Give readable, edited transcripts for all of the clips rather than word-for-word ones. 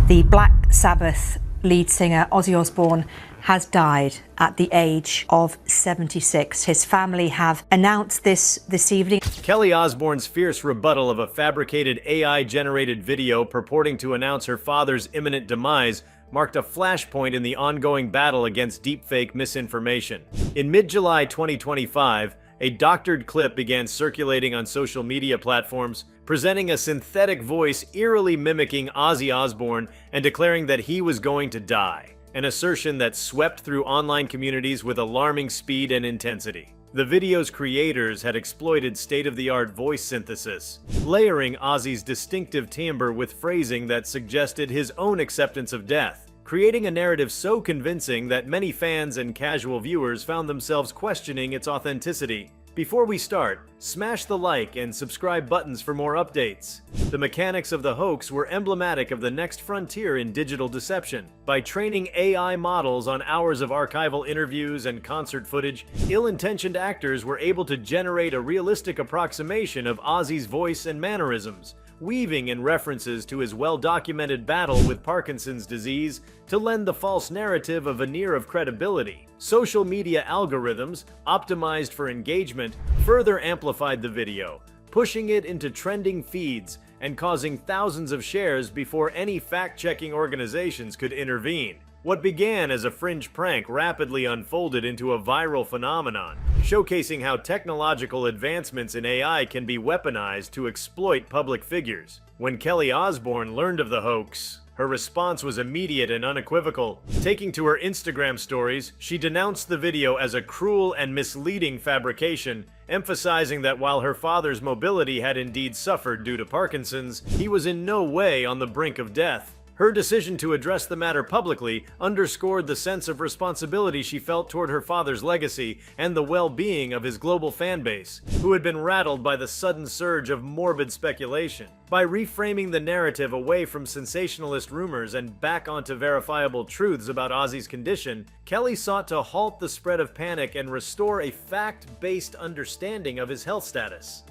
The Black Sabbath lead singer Ozzy Osbourne has died at the age of 76. His family have announced this evening. Kelly Osbourne's fierce rebuttal of a fabricated AI-generated video purporting to announce her father's imminent demise marked a flashpoint in the ongoing battle against deepfake misinformation. In mid-July 2025, a doctored clip began circulating on social media platforms, presenting a synthetic voice eerily mimicking Ozzy Osbourne and declaring that he was going to die, an assertion that swept through online communities with alarming speed and intensity. The video's creators had exploited state-of-the-art voice synthesis, layering Ozzy's distinctive timbre with phrasing that suggested his own acceptance of death, creating a narrative so convincing that many fans and casual viewers found themselves questioning its authenticity. Before we start, smash the like and subscribe buttons for more updates. The mechanics of the hoax were emblematic of the next frontier in digital deception. By training AI models on hours of archival interviews and concert footage, ill-intentioned actors were able to generate a realistic approximation of Ozzy's voice and mannerisms, weaving in references to his well-documented battle with Parkinson's disease to lend the false narrative a veneer of credibility. Social media algorithms, optimized for engagement, further amplified the video, pushing it into trending feeds and causing thousands of shares before any fact-checking organizations could intervene. What began as a fringe prank rapidly unfolded into a viral phenomenon, showcasing how technological advancements in AI can be weaponized to exploit public figures. When Kelly Osbourne learned of the hoax, her response was immediate and unequivocal. Taking to her Instagram stories, she denounced the video as a cruel and misleading fabrication, emphasizing that while her father's mobility had indeed suffered due to Parkinson's, he was in no way on the brink of death. Her decision to address the matter publicly underscored the sense of responsibility she felt toward her father's legacy and the well-being of his global fan base, who had been rattled by the sudden surge of morbid speculation. By reframing the narrative away from sensationalist rumors and back onto verifiable truths about Ozzy's condition, Kelly sought to halt the spread of panic and restore a fact-based understanding of his health status.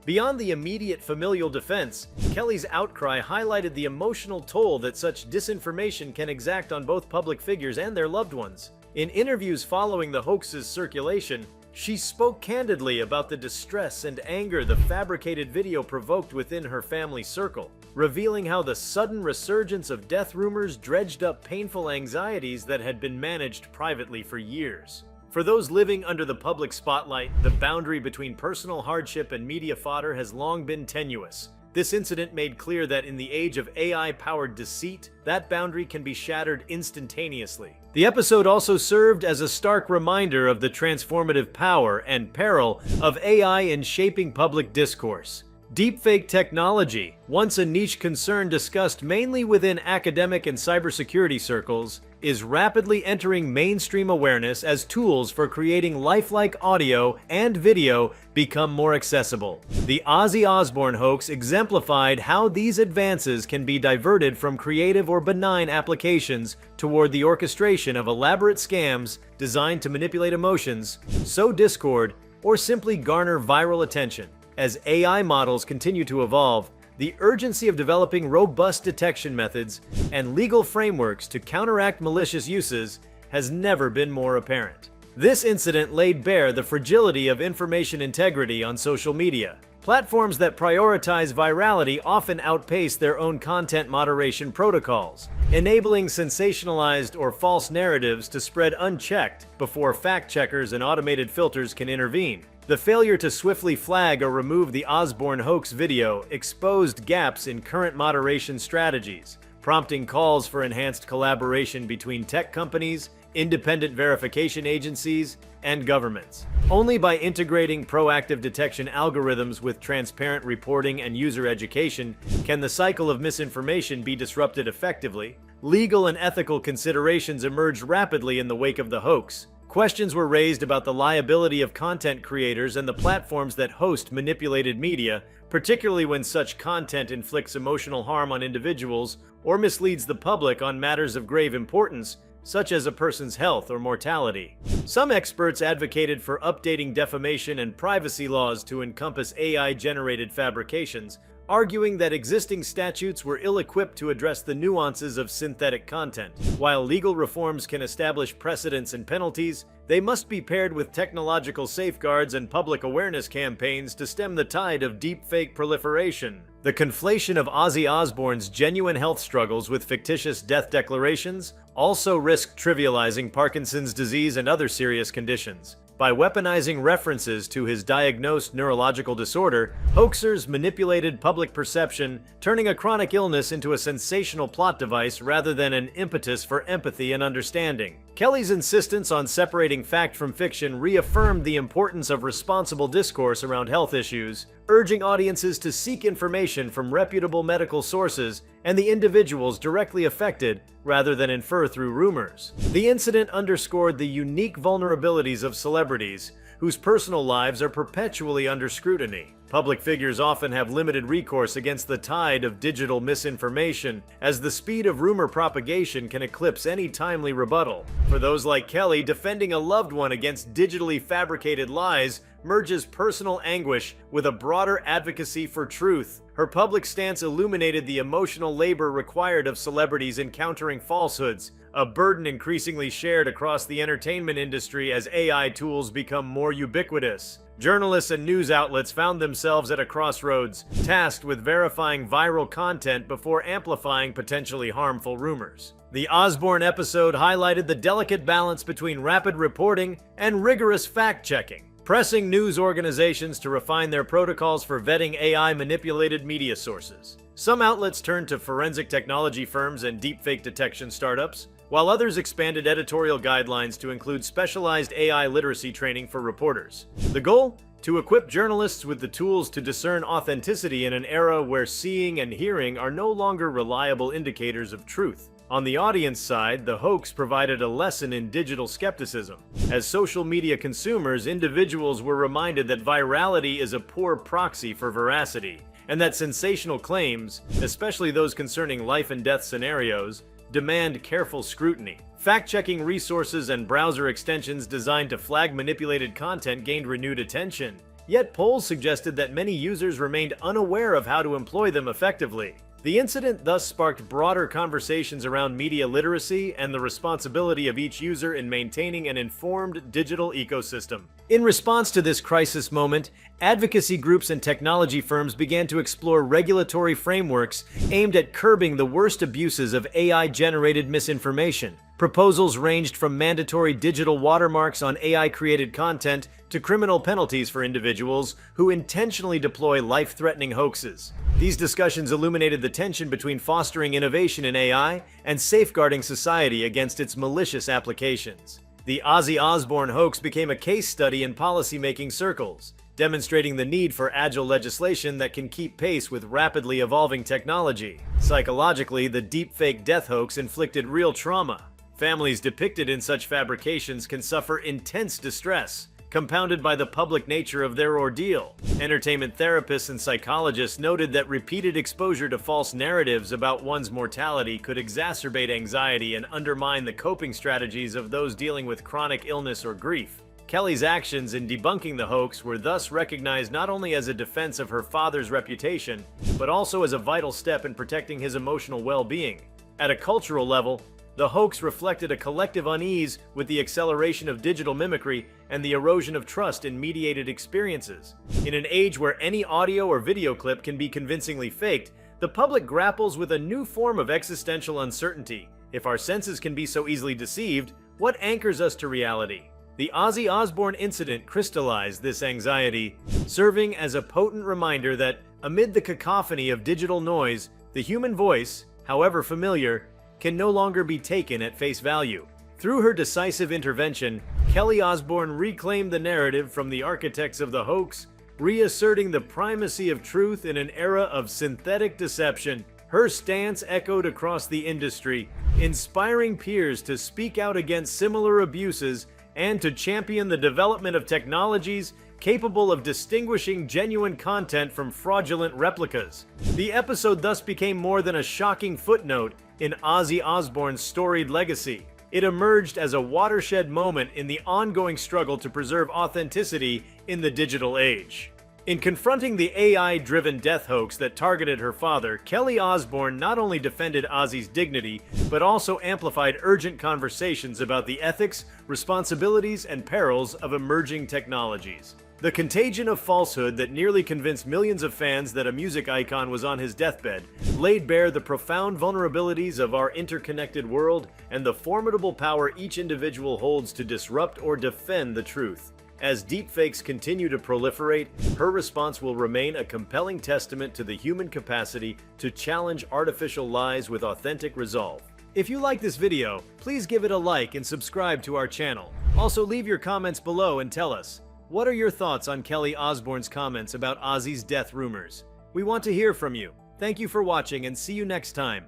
Beyond the immediate familial defense, Kelly's outcry highlighted the emotional toll that such disinformation can exact on both public figures and their loved ones. In interviews following the hoax's circulation, she spoke candidly about the distress and anger the fabricated video provoked within her family circle, revealing how the sudden resurgence of death rumors dredged up painful anxieties that had been managed privately for years. For those living under the public spotlight, the boundary between personal hardship and media fodder has long been tenuous. This incident made clear that in the age of AI-powered deceit, that boundary can be shattered instantaneously. The episode also served as a stark reminder of the transformative power and peril of AI in shaping public discourse. Deepfake technology, once a niche concern discussed mainly within academic and cybersecurity circles, is rapidly entering mainstream awareness as tools for creating lifelike audio and video become more accessible. The Ozzy Osbourne hoax exemplified how these advances can be diverted from creative or benign applications toward the orchestration of elaborate scams designed to manipulate emotions, sow discord, or simply garner viral attention. As AI models continue to evolve, the urgency of developing robust detection methods and legal frameworks to counteract malicious uses has never been more apparent. This incident laid bare the fragility of information integrity on social media. Platforms that prioritize virality often outpace their own content moderation protocols, enabling sensationalized or false narratives to spread unchecked before fact-checkers and automated filters can intervene. The failure to swiftly flag or remove the Osbourne hoax video exposed gaps in current moderation strategies, prompting calls for enhanced collaboration between tech companies, independent verification agencies, and governments. Only by integrating proactive detection algorithms with transparent reporting and user education can the cycle of misinformation be disrupted effectively. Legal and ethical considerations emerged rapidly in the wake of the hoax. Questions were raised about the liability of content creators and the platforms that host manipulated media, particularly when such content inflicts emotional harm on individuals or misleads the public on matters of grave importance, such as a person's health or mortality. Some experts advocated for updating defamation and privacy laws to encompass AI-generated fabrications, arguing that existing statutes were ill-equipped to address the nuances of synthetic content. While legal reforms can establish precedents and penalties, they must be paired with technological safeguards and public awareness campaigns to stem the tide of deepfake proliferation. The conflation of Ozzy Osbourne's genuine health struggles with fictitious death declarations also risk trivializing Parkinson's disease and other serious conditions. By weaponizing references to his diagnosed neurological disorder, hoaxers manipulated public perception, turning a chronic illness into a sensational plot device rather than an impetus for empathy and understanding. Kelly's insistence on separating fact from fiction reaffirmed the importance of responsible discourse around health issues, urging audiences to seek information from reputable medical sources and the individuals directly affected rather than infer through rumors. The incident underscored the unique vulnerabilities of celebrities, whose personal lives are perpetually under scrutiny. Public figures often have limited recourse against the tide of digital misinformation, as the speed of rumor propagation can eclipse any timely rebuttal. For those like Kelly, defending a loved one against digitally fabricated lies merges personal anguish with a broader advocacy for truth. Her public stance illuminated the emotional labor required of celebrities encountering falsehoods, a burden increasingly shared across the entertainment industry as AI tools become more ubiquitous. Journalists and news outlets found themselves at a crossroads, tasked with verifying viral content before amplifying potentially harmful rumors. The Osbourne episode highlighted the delicate balance between rapid reporting and rigorous fact-checking, pressing news organizations to refine their protocols for vetting AI-manipulated media sources. Some outlets turned to forensic technology firms and deepfake detection startups, while others expanded editorial guidelines to include specialized AI literacy training for reporters. The goal? To equip journalists with the tools to discern authenticity in an era where seeing and hearing are no longer reliable indicators of truth. On the audience side, the hoax provided a lesson in digital skepticism. As social media consumers, individuals were reminded that virality is a poor proxy for veracity, and that sensational claims, especially those concerning life and death scenarios, demand careful scrutiny. Fact-checking resources and browser extensions designed to flag manipulated content gained renewed attention. Yet polls suggested that many users remained unaware of how to employ them effectively. The incident thus sparked broader conversations around media literacy and the responsibility of each user in maintaining an informed digital ecosystem. In response to this crisis moment, advocacy groups and technology firms began to explore regulatory frameworks aimed at curbing the worst abuses of AI-generated misinformation. Proposals ranged from mandatory digital watermarks on AI-created content to criminal penalties for individuals who intentionally deploy life-threatening hoaxes. These discussions illuminated the tension between fostering innovation in AI and safeguarding society against its malicious applications. The Ozzy Osbourne hoax became a case study in policymaking circles, demonstrating the need for agile legislation that can keep pace with rapidly evolving technology. Psychologically, the deepfake death hoax inflicted real trauma. Families depicted in such fabrications can suffer intense distress, compounded by the public nature of their ordeal. Entertainment therapists and psychologists noted that repeated exposure to false narratives about one's mortality could exacerbate anxiety and undermine the coping strategies of those dealing with chronic illness or grief. Kelly's actions in debunking the hoax were thus recognized not only as a defense of her father's reputation, but also as a vital step in protecting his emotional well-being. At a cultural level, the hoax reflected a collective unease with the acceleration of digital mimicry and the erosion of trust in mediated experiences. In an age where any audio or video clip can be convincingly faked, the public grapples with a new form of existential uncertainty. If our senses can be so easily deceived, what anchors us to reality? The Ozzy Osbourne incident crystallized this anxiety, serving as a potent reminder that, amid the cacophony of digital noise, the human voice, however familiar, can no longer be taken at face value. Through her decisive intervention, Kelly Osbourne reclaimed the narrative from the architects of the hoax, reasserting the primacy of truth in an era of synthetic deception. Her stance echoed across the industry, inspiring peers to speak out against similar abuses and to champion the development of technologies capable of distinguishing genuine content from fraudulent replicas. The episode thus became more than a shocking footnote in Ozzy Osbourne's storied legacy. It emerged as a watershed moment in the ongoing struggle to preserve authenticity in the digital age. In confronting the AI-driven death hoax that targeted her father, Kelly Osbourne not only defended Ozzy's dignity, but also amplified urgent conversations about the ethics, responsibilities, and perils of emerging technologies. The contagion of falsehood that nearly convinced millions of fans that a music icon was on his deathbed laid bare the profound vulnerabilities of our interconnected world and the formidable power each individual holds to disrupt or defend the truth. As deepfakes continue to proliferate, her response will remain a compelling testament to the human capacity to challenge artificial lies with authentic resolve. If you like this video, please give it a like and subscribe to our channel. Also, leave your comments below and tell us, what are your thoughts on Kelly Osbourne's comments about Ozzy's death rumors? We want to hear from you. Thank you for watching and see you next time.